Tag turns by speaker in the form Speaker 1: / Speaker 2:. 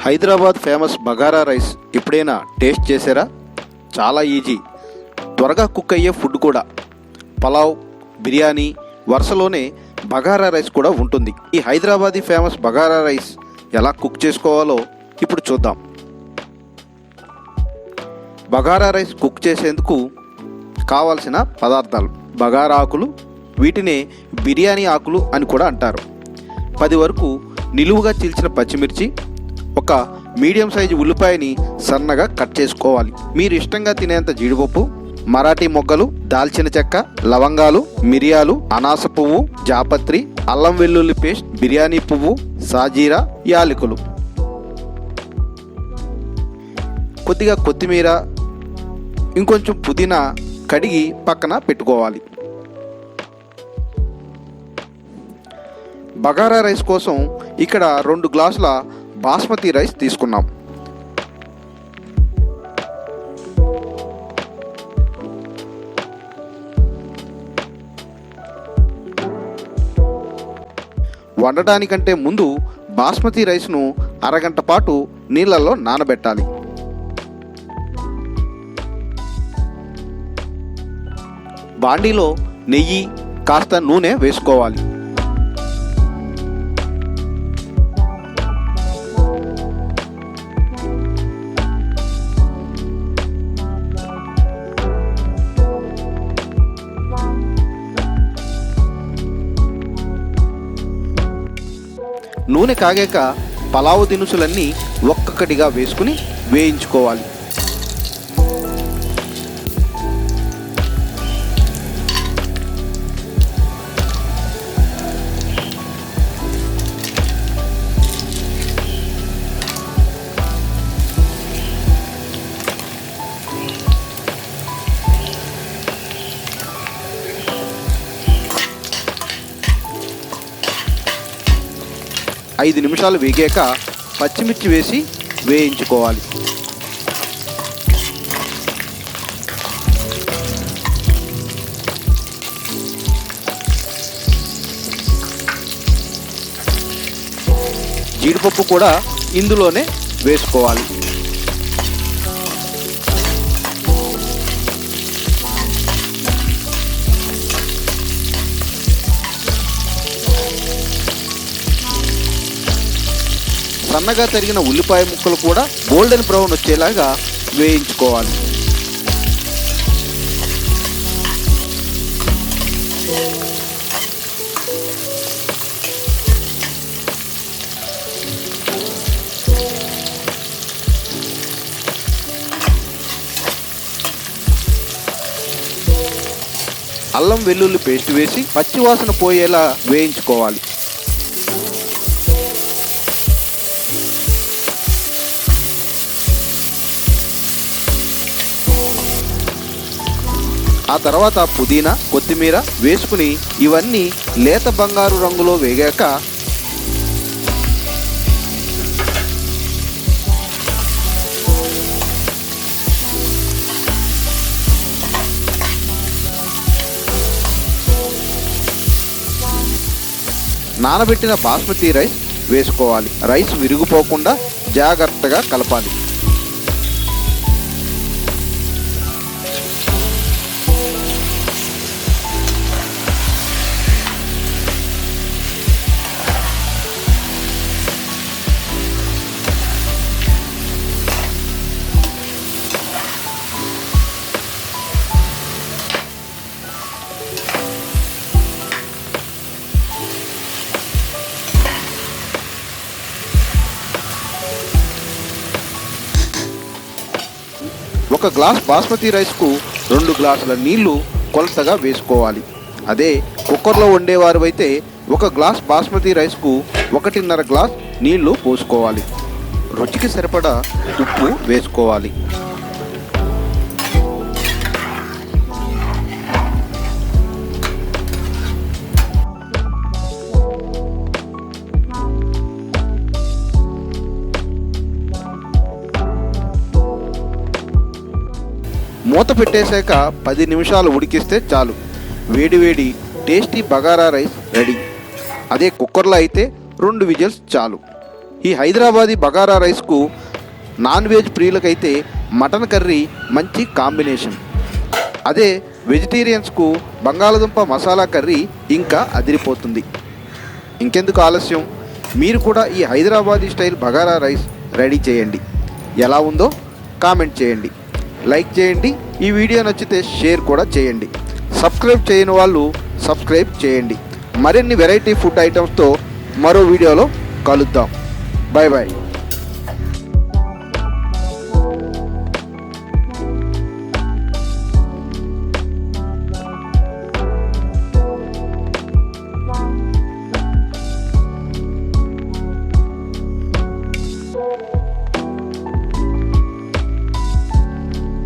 Speaker 1: Hyderabad famous bagara rice ఎప్పుడైనా taste చేశారా? చాలా ఈజీ, త్వరగా కుక్ అయ్యే ఫుడ్ కూడా. పలావ్, బిర్యానీ వరుసలోనే బగారా రైస్ కూడా ఉంటుంది. ఈ హైదరాబాదీ ఫేమస్ బగారా రైస్ ఎలా కుక్ చేసుకోవాలో ఇప్పుడు చూద్దాం. బగారా రైస్ కుక్ చేసేందుకు కావాల్సిన పదార్థాలు: బగారా ఆకులు, వీటినే బిర్యానీ ఆకులు అని కూడా అంటారు. 10 వరకు నిలువుగా చీల్చిన పచ్చిమిర్చి, ఒక మీడియం సైజు ఉల్లిపాయని సన్నగా కట్ చేసుకోవాలి. మీరు ఇష్టంగా తినేంత జీడిపప్పు, మరాఠీ మొగ్గలు, దాల్చిన చెక్క, లవంగాలు, మిరియాలు, అనాస పువ్వు, జాపత్రి, అల్లం వెల్లుల్లి పేస్ట్, బిర్యానీ పువ్వు, సాజీరా, యాలకులు, కొద్దిగా కొత్తిమీర, ఇంకొంచెం పుదీనా కడిగి పక్కన పెట్టుకోవాలి. బగారా రైస్ కోసం ఇక్కడ 2 గ్లాసుల బాస్మతి రైస్ తీసుకున్నాం. వండటానికంటే ముందు బాస్మతి రైస్ను అరగంట పాటు నీళ్ళల్లో నానబెట్టాలి. బాండీలో నెయ్యి, కాస్త నూనె వేసుకోవాలి. నూనె కాగాక పలావు దినుసులన్నీ ఒక్కొక్కటిగా వేసుకుని వేయించుకోవాలి. ఐదు నిమిషాలు వేగాక పచ్చిమిర్చి వేసి వేయించుకోవాలి. జీడిపప్పు కూడా ఇందులోనే వేసుకోవాలి. సన్నగా తరిగిన ఉల్లిపాయ ముక్కలు కూడా గోల్డెన్ బ్రౌన్ వచ్చేలాగా వేయించుకోవాలి. అల్లం వెల్లుల్లి పేస్ట్ వేసి పచ్చివాసన పోయేలా వేయించుకోవాలి. ఆ తర్వాత పుదీనా, కొత్తిమీర వేసుకుని ఇవన్నీ లేత బంగారు రంగులో వేగాక నానబెట్టిన బాస్మతి రైస్ వేసుకోవాలి. రైస్ విరిగిపోకుండా జాగ్రత్తగా కలపాలి. ఒక గ్లాస్ బాస్మతి రైస్కు 2 గ్లాసుల నీళ్లు కొలతగా వేసుకోవాలి. అదే కుక్కర్లో వండేవారు అయితే 1 గ్లాస్ బాస్మతి రైస్కు 1.5 గ్లాస్ నీళ్లు పోసుకోవాలి. రుచికి సరిపడా ఉప్పు వేసుకోవాలి. మూత పెట్టేశాక 10 నిమిషాలు ఉడికిస్తే చాలు. వేడివేడి టేస్టీ బగారా రైస్ రెడీ. అదే కుక్కర్లో అయితే 2 విజిల్స్ చాలు. ఈ హైదరాబాదీ బగారా రైస్కు నాన్ వెజ్ ప్రియులకైతే మటన్ కర్రీ మంచి కాంబినేషన్. అదే వెజిటేరియన్స్కు బంగాళదుంప మసాలా కర్రీ ఇంకా అదిరిపోతుంది. ఇంకెందుకు ఆలస్యం, మీరు కూడా ఈ Hyderabadi style bagara rice ready చేయండి. ఎలా ఉందో కామెంట్ చేయండి, లైక్ చేయండి. ఈ వీడియో నచ్చితే షేర్ కూడా చేయండి. సబ్స్క్రైబ్ చేయని వాళ్ళు సబ్స్క్రైబ్ చేయండి. మరిన్ని వెరైటీ ఫుడ్ ఐటమ్స్తో మరో వీడియోలో కలుద్దాం. Bye bye.